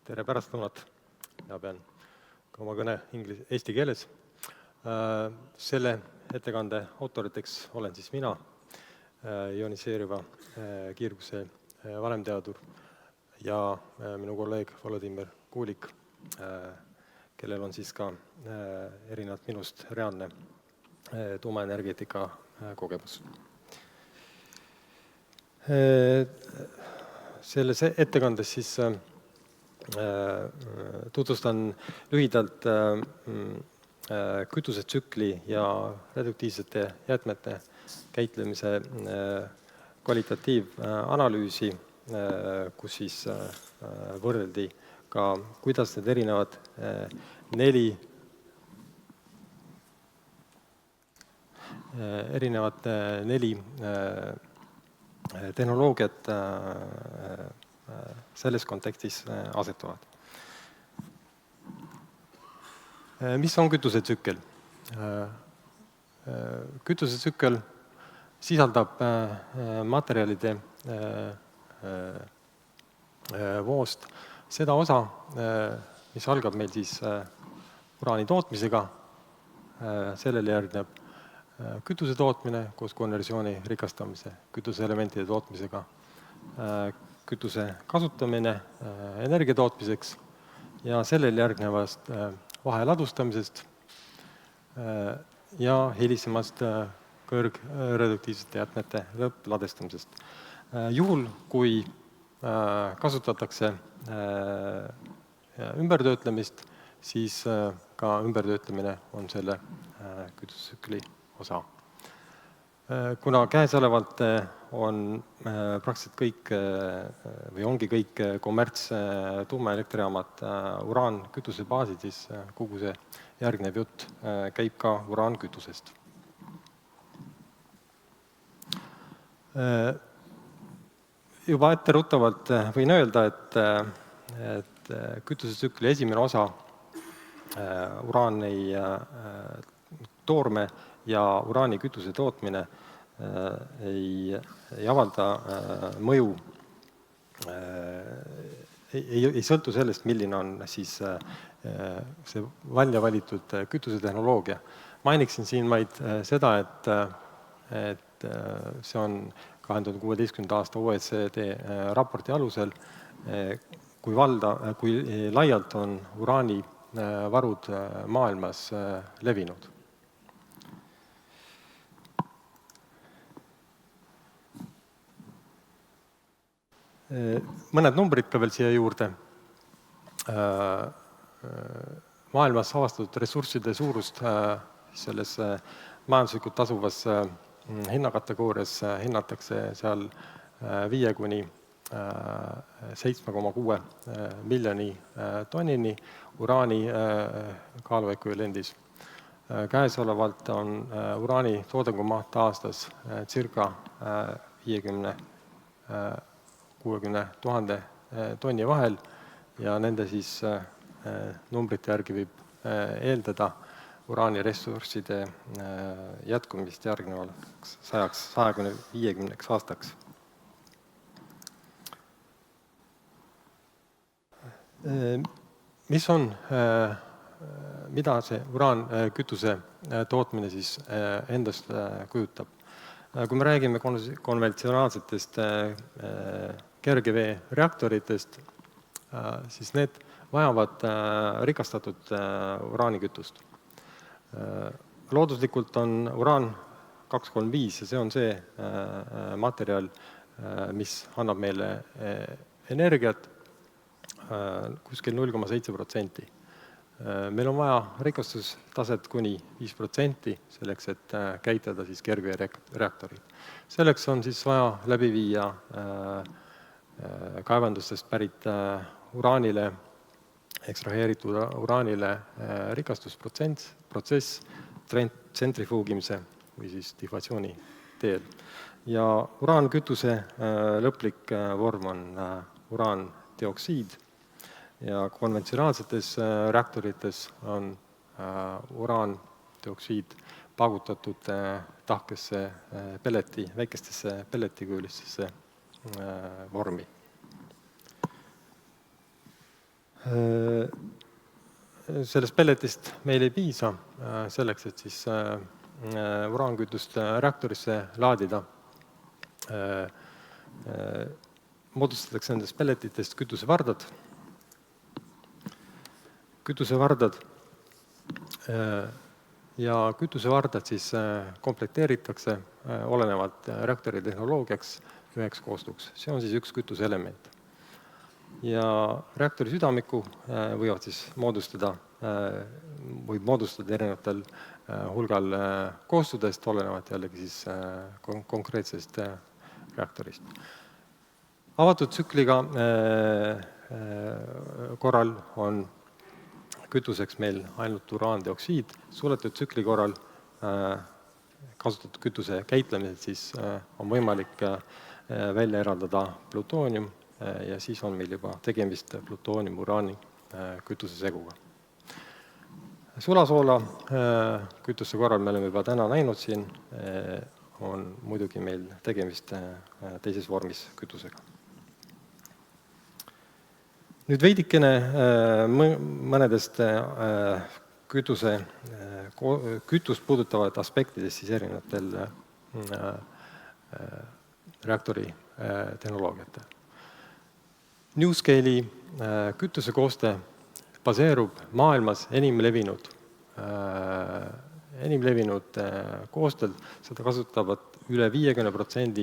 Tere pärastlõunat, ja pean ka oma kõne eesti keeles. Selle ettekande autoriteks olen siis mina, ioniseeriva kiirguse vanemteadur ja minu kolleeg Volodymyr Kulik, kellel on siis ka erinevalt minust reaalne tuumaenergeetika kogemus. Selles ettekandes siis tutvustan lühidalt kütusetsükli ja reduktiivsete jäätmete käitlemise kvalitatiivanalüüsi, kus siis võrreldi ka, kuidas need erinevad neli tehnoloogiat selles kontekstis asetuvad. Mis on kütusetsükkel? Kütusetsükkel sisaldab materjalide voost seda osa, mis algab meil siis uraani tootmisega, sellele järgneb kütuse tootmine koos konversiooni rikastamise, kütuseelementide tootmisega, kütuse kasutamine energia tootmiseks ja sellele järgnevast vaheladustamisest ja hilisemast kõrgreduktiivsete jäätmete lõppladestamisest. Juhul, kui kasutatakse ümbertöötlemist, siis ka ümbertöötlemine on selle kütusetsükli osa. Kuna käesolevalt on praktiliselt kõik või ongi kõik kommerts tuumaelektrijaamad uraankütuse baasid, siis kogu see järgnev jutt käib ka uraankütusest. Juba etteruttavalt võin öelda, et kütusetsükli esimene osa, uraani toorme ja uraanikütuse tootmine ei avalda mõju, ei sõltu sellest, milline on siis see välja valitud kütusetehnoloogia. Mainiksin siin vaid seda, et see on 2016. aasta OECD raporti alusel, kui laialt on uraanivarud maailmas levinud. Mõned numbrid ka veel siia juurde. Maailmas avastatud ressursside suurust selles majanduslikult tasuvas hinnakategoorias hinnatakse seal 5 kuni 7,6 miljoni tonnini uraani kaaluekvivalendis. Käesolevalt on uraani toodangumaht aastas circa 50-60 000 tonni vahel ja nende siis numbrite järgi võib eeldada uraaniressursside jätkumist järgnevaks 100-150 aastaks. Mida see uraankütuse tootmine siis endast kujutab? Kui me räägime konventsionaalsetest kergevee-reaktoritest, siis need vajavad rikastatud uraanikütust. Looduslikult on uraan 235 ja see on see materjal, mis annab meile energiat kuskil 0,7%. Meil on vaja rikastustaset kuni 5% selleks, et käitada siis kergveereaktorit. Selleks on siis vaja läbi viia kaevandustest pärit uraanile, ekstraheeritud uraanile rikastusprotsess tsentrifuugimise või siis diflatsiooni teel. Ja uraankütuse lõplik vorm on uraandioksiid ja konventsionaalsetes reaktorites on uraandioksiid paagutatud tahkesse väikestesse pelletikujulistesse vormi. Sellest pelletist meil ei piisa selleks, et siis uraankütust reaktorisse laadida. Moodustatakse nendest pelletitest kütusevardad. Ja kütusevardad siis komplekteeritakse olenevalt reaktori tehnoloogiaks üheks koostuks. See on siis üks kütuseelement. Ja reaktori südamiku võivad siis võib moodustada erinevatel hulgal koostudest, olenevalt jällegi siis konkreetsest reaktorist. Avatud tsükliga korral on kütuseks meil ainult uraandioksiid, suletud tsükli korral kasutatud kütuse käitlemisel siis on võimalik välja eraldada plutoonium ja siis on meil juba tegemist plutoonium-uraani kütuseseguga. Sulasoola kütuse korral me oleme juba täna näinud siin, on muidugi meil tegemist teises vormis kütusega. Nüüd veidikene mõnedest kütust puudutavad aspektidest siis erinevatel reaktori tehnoloogiatel. NuScale'i kütusekooste baseerub maailmas enim levinud koostel, seda kasutavad üle 50%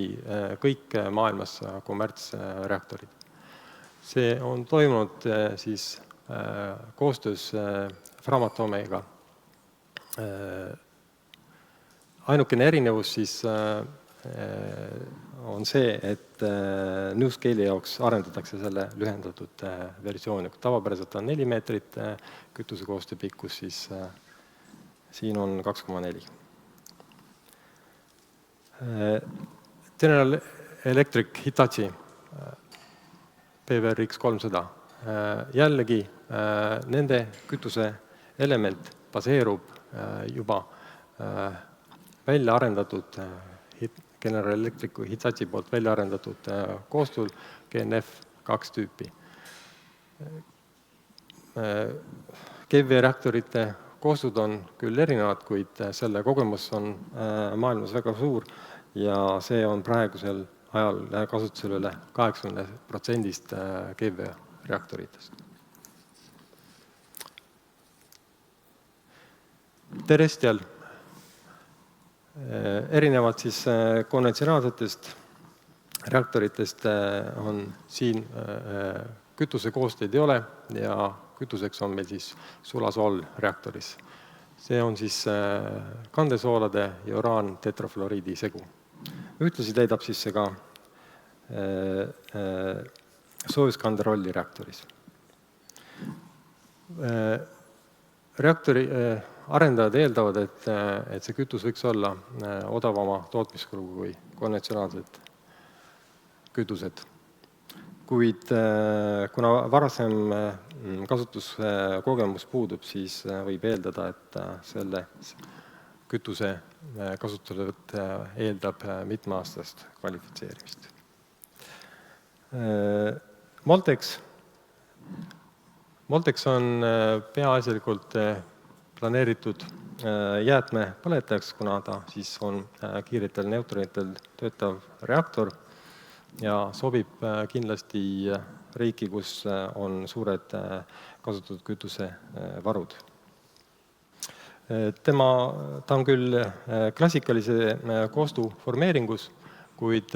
kõik maailmas kommertsreaktorid. See on toimunud siis koostöös Framatomiga. Ainukene erinevus siis on see, et NuScale'i jaoks arendatakse selle lühendatud versiooni. Kui tavapäraselt on 4 meetrit kütusekooste pikkus, siis siin on 2,4. General Electric Hitachi PWRX 300. Jällegi nende kütuse element baseerub juba välja arendatud General Electricu Hitachi poolt välja arendatud koostul GNF2 tüüpi. KV-reaktorite koostud on küll erinevad, kuid selle kogemus on maailmas väga suur ja see on praegusel ajal kasutusel üle 80% KV-reaktoritest. Terrestrial erinevalt siis konventsionaalsetest reaktoritest on siin kütusekoosteid ei ole ja kütuseks on meil siis sulasool reaktoris. See on siis kandesoolade ja uraan tetrafluoriidi segu. Ühtlasi täidab siis see ka soojuskande rolli reaktoris. Reaktori arendajad eeldavad, et see kütus võiks olla odavama tootmiskuluga kui konventsionaalsed kütused. Kuid kuna varasem kasutuskogemus puudub, siis võib eeldada, et selle kütuse kasutuselevõtt eeldab mitmeaastast kvalifitseerimist. Moltex on peaasjalikult planeeritud jäätmepõletajaks, kuna ta siis on kiiretel neutronitel töötav reaktor ja sobib kindlasti riiki, kus on suured kasutatud kütusevarud. Ta on küll klassikalise koostu formeeringus, kuid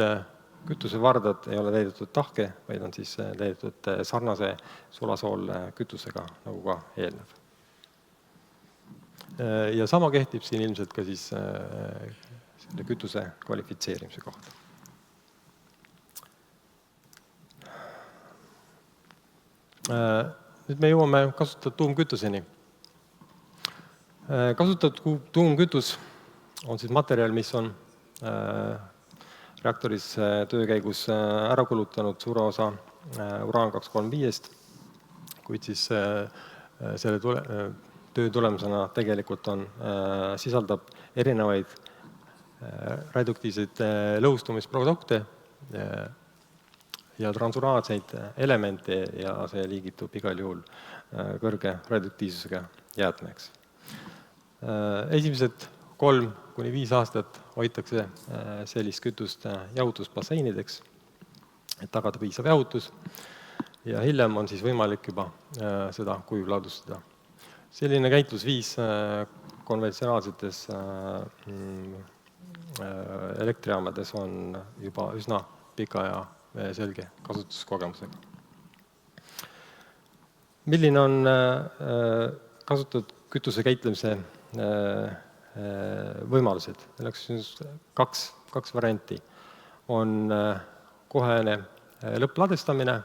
kütusevardad ei ole täidetud tahke, vaid on siis täidetud sarnase sulasool kütusega, nagu ka eelnev. Ja sama kehtib siin ilmselt ka siis selle kütuse kvalifitseerimise kohta. Nüüd me jõuame kasutatud tuumkütuseni. Kasutatud tuumkütus on siis materjal, mis on reaktoris töö käigus ära kulutanud suure osa uraan-235-st, kuid siis selle töö tulemusena tegelikult sisaldab erinevaid radioaktiivseid lõhustumisprodukte ja transuraanseid elemente ja see liigitub igal juhul kõrge radioaktiivsusega jäätmeks. Esimesed 3–5 aastat hoitakse sellist kütust jahutusbasseinideks, et tagada piisav jahutus, ja hiljem on siis võimalik juba seda kuiv ladustada. Selline käitlusviis konventsionaalsetes elektrijaamades on juba üsna pika ja selge kasutuskogemusega. Milline on kasutatud kütuse käitlemise võimalused? Selleks kaks varianti. On kohene lõppladestamine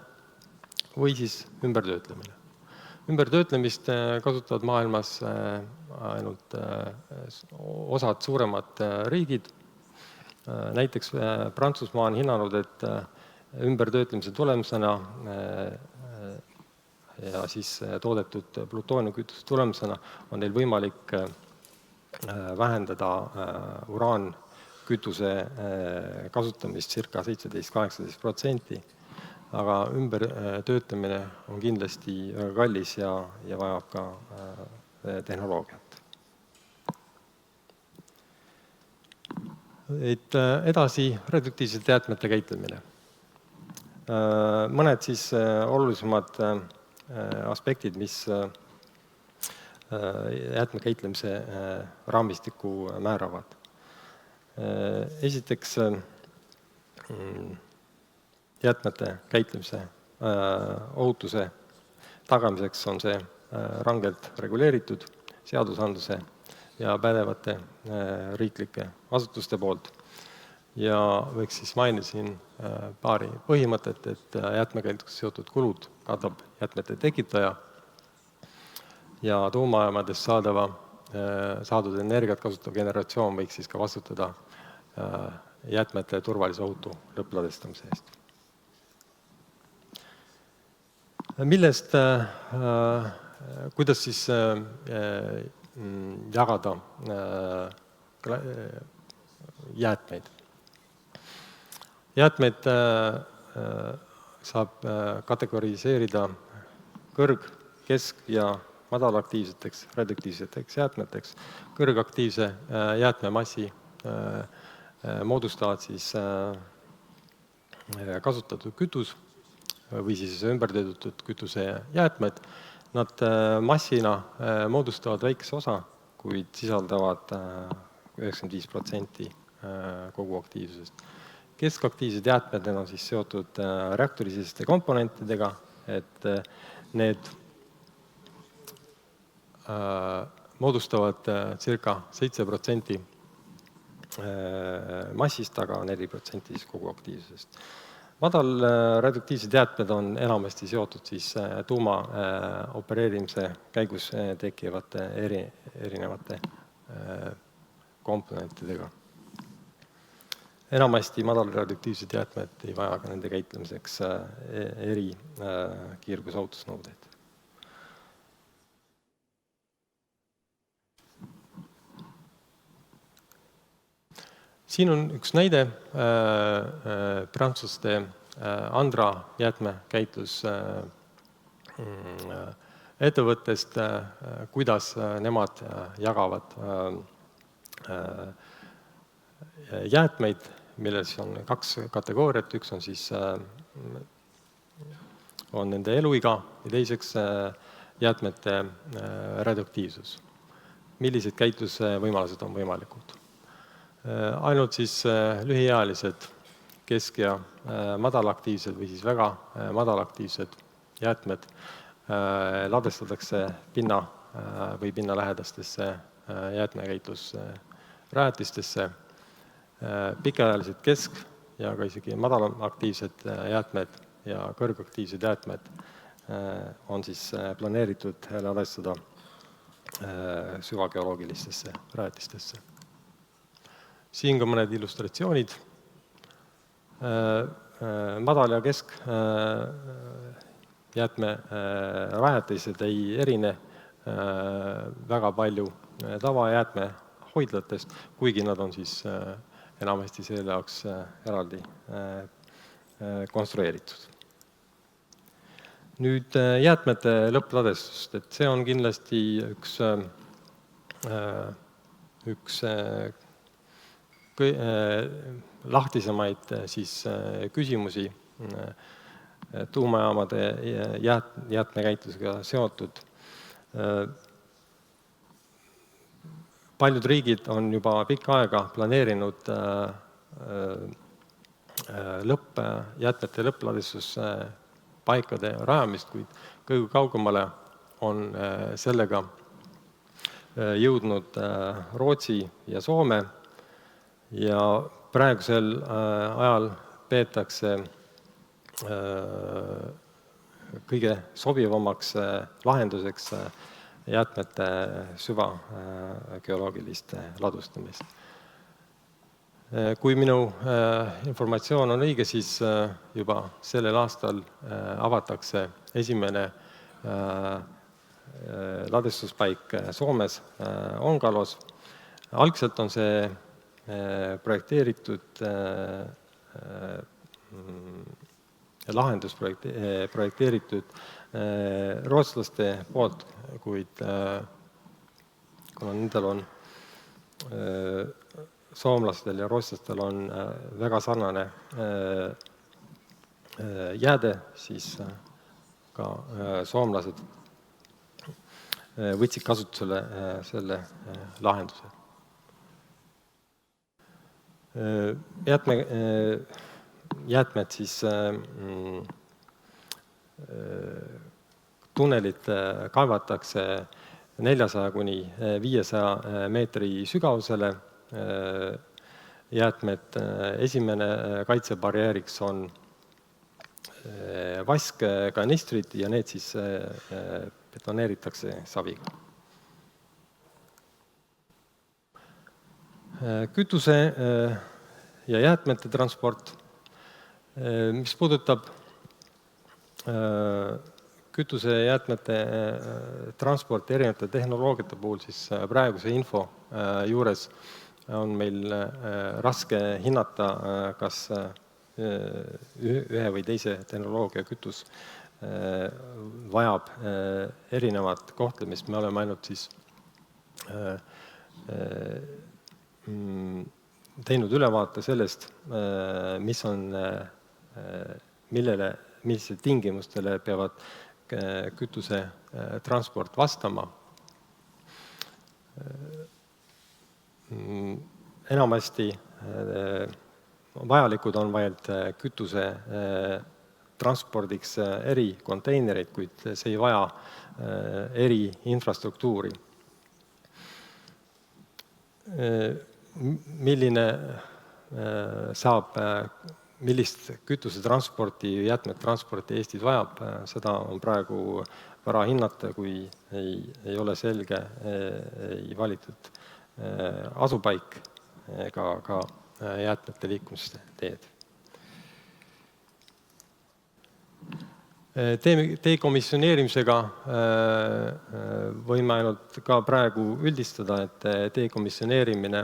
või siis ümbertöötlemine. Ümbertöötlemist kasutavad maailmas ainult osad suuremad riigid. Näiteks Prantsusmaa on hinnanud, et ümbertöötlemise tulemusena ja siis toodetud plutooniumkütuse tulemusena on neil võimalik vähendada uraankütuse kasutamist circa 17–18%, aga ümbertöötlemine on kindlasti väga kallis ja vajab ka tehnoloogiat. Edasi radioaktiivsete jäätmete käitlemine. Mõned siis olulisemad aspektid, mis jäätmekäitlemise raamistikku määravad. Esiteks, jäätmete käitlemise ohutuse tagamiseks on see rangelt reguleeritud seadusandluse ja pädevate riiklike asutuste poolt. Ja võiks siis mainida siin paari põhimõtet, et jäätmekäitlusega seotud kulud katab jäätmete tekitaja ja tuumajaamadest saadud energiat kasutav generatsioon võiks siis ka vastutada jäätmete turvalise ohutu lõppladestamise eest. Millest, kuidas siis jagada jäätmeid? Jäätmeid saab kategoriseerida kõrg-, kesk- ja madalaktiivseteks radioaktiivseteks jäätmeteks. Kõrgaktiivse jäätmemassi moodustavad siis kasutatud kütus või siis ümbertöödetud kütuse jäätmed. Nad massina moodustavad väikese osa, kuid sisaldavad 95% kogu aktiivsusest. Keskaktiivsed jäätmed on siis seotud reaktorisiseste komponentidega, et need moodustavad circa 7% massist, aga 4% siis kogu aktiivsusest. Madal radioaktiivsed jäätmed on enamasti seotud siis tuuma opereerimise käigus tekkivate erinevate komponentidega. Enamasti madal radioaktiivsed jäätmed ei vaja ka nende käitlemiseks eri kiirgusohutusnõudeid. Siin on üks näide prantslaste Andra jäätmekäitlus ettevõttest, kuidas nemad jagavad jäätmeid, milles on 2 kategooriat. Üks on siis on nende eluiga ja teiseks jäätmete radioaktiivsus. Millised käitlusvõimalused on võimalikud? Ainult siis lühiealised kesk- ja madalaktiivsed või siis väga madalaktiivsed jäätmed ladestatakse pinna või pinnalähedastesse jäätmekäitlusrajatistesse. Pikaajalised kesk- ja ka isegi madalam-aktiivsed jäätmed ja kõrgaktiivsed jäätmed on siis planeeritud ladestada süvageoloogilistesse rajatistesse. Siin ka mõned illustratsioonid. Madal- ja kesk jäätmerajatised ei erine väga palju tavajäätmehoidlatest, kuigi nad on siis enamasti selle jaoks eraldi konstrueeritud. Nüüd jäätmete lõppladestust, et see on kindlasti üks lahtisemaid küsimusi tuumajaamade jäätmekäitlusega seotud. Paljud riigid on juba pikka aega planeerinud jäätmete lõppladestuspaikade rajamist, kuid kõige kaugemale on sellega jõudnud Rootsi ja Soome ja praegusel ajal peetakse kõige sobivamaks lahenduseks jäätmete süvageoloogilist ladustamist. Kui minu informatsioon on õige, siis juba sellel aastal avatakse esimene ladestuspaik Soomes Ongalos. Algselt on see projekteeritud lahendus projekteeritud rootslaste poolt, kuid kuna nendel on soomlastel ja rootslastel on väga sarnane jääde, siis ka soomlased võtsid kasutusele selle lahenduse. Jäätmed siis tunnelid kaevatakse 400 kuni 500 meetri sügavusele. Jäätmed esimene kaitsebarjääriks on vaskkanistrid ja need siis betoneeritakse saviga. Kütuse ja jäätmete transport. Mis puudutab kütuse ja jäätmete transporti erinevate tehnoloogiate puhul, siis praeguse info juures on meil raske hinnata, kas ühe või teise tehnoloogia kütus vajab erinevat kohtlemist. Me oleme ainult siis teinud ülevaate sellest, milliste tingimustele peavad kütuse transport vastama. Enamasti vajalikud on vaid kütuse transpordiks eri konteinerid, kuid see ei vaja eri infrastruktuuri. Millist kütusetransporti, jäätmetransporti Eestis vajab, seda on praegu vara hinnata, kui ei ole selge, ei valitud asupaik ega ka jäätmete liikumisteed. Dekomisjoneerimisega võime ainult ka praegu üldistada, et dekomisjoneerimine,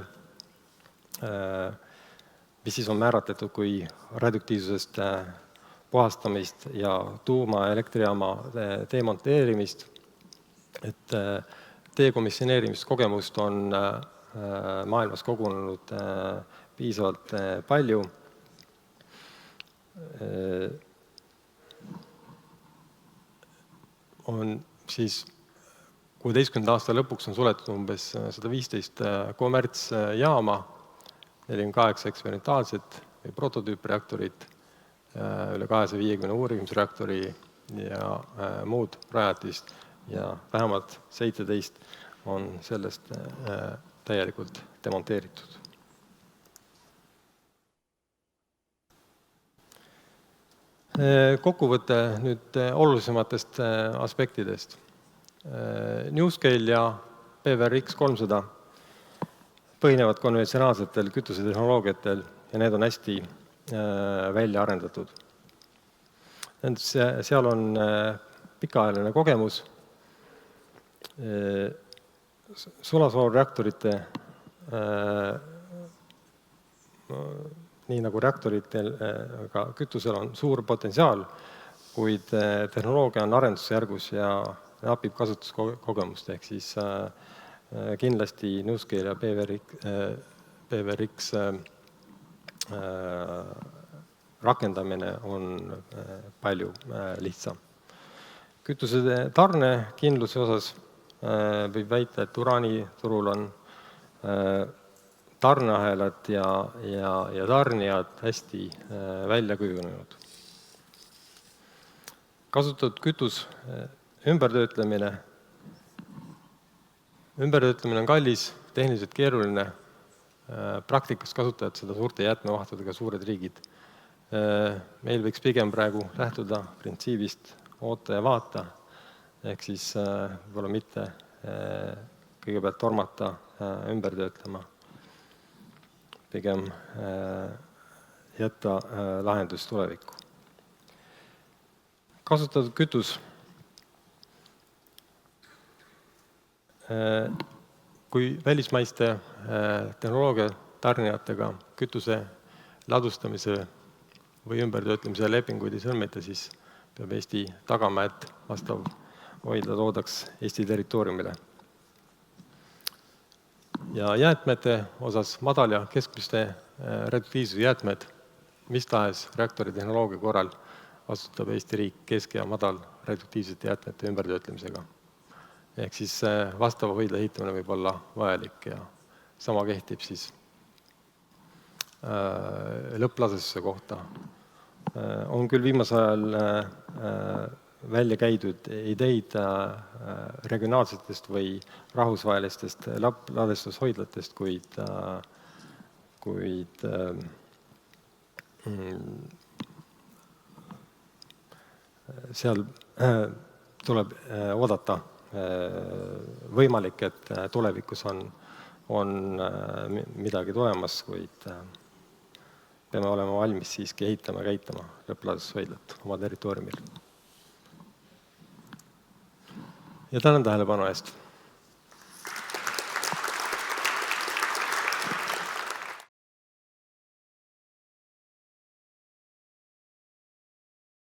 mis siis on määratletud kui radioaktiivsusest puhastamist ja tuumaelektrijaama demonteerimist, et dekomisjoneerimiskogemust on maailmas kogunenud piisavalt palju. On siis 16. aasta lõpuks on suletud umbes 115 kommertsjaama, 48 eksperimentaalset või prototüüpreaktorit, üle 250 uurimisreaktori ja muud rajatist ja vähemalt 17 on sellest täielikult demonteeritud. Kokkuvõte nüüd olulisematest aspektidest. NuScale ja PVRX 300 põhinevad konventsionaalsetel kütusetehnoloogiatel ja need on hästi välja arendatud. Seal on pikaajaline kogemus. Sulasoolreaktorite nii nagu reaktoritel, aga kütusel on suur potentsiaal, kuid tehnoloogia on arendusjärgus ja napib kasutuskogemust, ehk siis kindlasti NuScale ja PVRX rakendamine on palju lihtsam. Kütuse tarnekindluse osas võib väita, et uraaniturul on tarneahelad ja tarnijad hästi välja kujunenud. Kasutatud kütus, ümbertöötlemine on kallis, tehniliselt keeruline, praktikas kasutavad seda suurte jäätmevahtudega suured riigid. Meil võiks pigem praegu lähtuda printsiibist oota ja vaata, ehk siis võib-olla mitte kõigepealt tormata ümber töötlema, pigem jätta lahendus tulevikku. Kasutatud kütus. Kui välismaiste tehnoloogia tarnijatega kütuse ladustamise või ümbertöötlemise lepinguid ei sõlmita, siis peab Eesti tagama, et vastav hoidla toodaks Eesti territooriumile. Ja jäätmete osas madal- ja keskmiste radioaktiivsuse jäätmed, mis tahes reaktori tehnoloogia korral vastutab Eesti riik kesk- ja madal radioaktiivsete jäätmete ümbertöötlemisega. Ehk siis vastava hoidla ehitamine võib olla vajalik ja sama kehtib siis lõpplasestuse kohta. On küll viimasel ajal välja käidud ideid regionaalsetest või rahvusvahelistest ladestushoidlatest, kuid seal tuleb oodata. Võimalik, et tulevikus on midagi tulemas, kuid peame olema valmis siiski ehitama ja käitama lõppladestushoidlat oma territooriumil. Ja tänan tähelepanu eest!